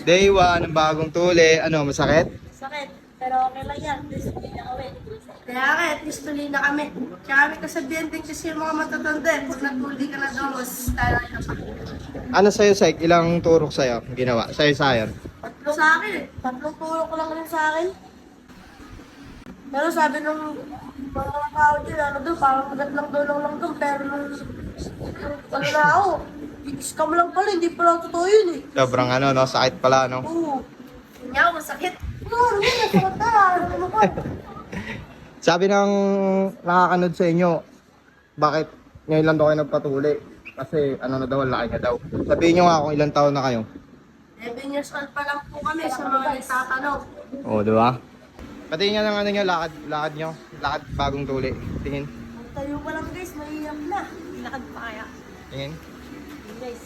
Day 1 ng bagong tuli. Ano, masakit? Sakit. Pero okay lang yan. Please, hindi na kami. Kaya nga, at least tuloy na kami. Kaya kami kasabihan din kasi yung mga matatanda. Pag nagtuli ka na daw, mas tayo ka pa. Ano sa'yo, Sek? Ilang turok sa'yo ginawa? Sa'yo, Sayon? Sa akin eh. Tatlong turo ko lang rin sa akin. Pero sabi nung mga tao dyan, ano doon, parang tatlong tulong lang doon. Pero nung ano na ako, scam lang pala, hindi pala totoo yun eh. Sobrang ano, no? Sakit pala, no? Oo. Hindi ako masakit. Oo, ano yun, masakit na. Ano mo ba? Sabi ng nakakanood sa inyo, bakit ngayon lang daw kayo nagpatuli? Kasi ano na daw, laki na daw. Sabihin nyo nga kung ilang taon na kayo. 11 years old pa lang po kami sa mga nagtatanong. Oo, di ba? Patingin nga ng ano nyo, lakad nyo. Lakad bagong tuli. Tingin. Ang tayo pa lang guys, mahirap na. Ilakad pa kaya. Tingin. Guys.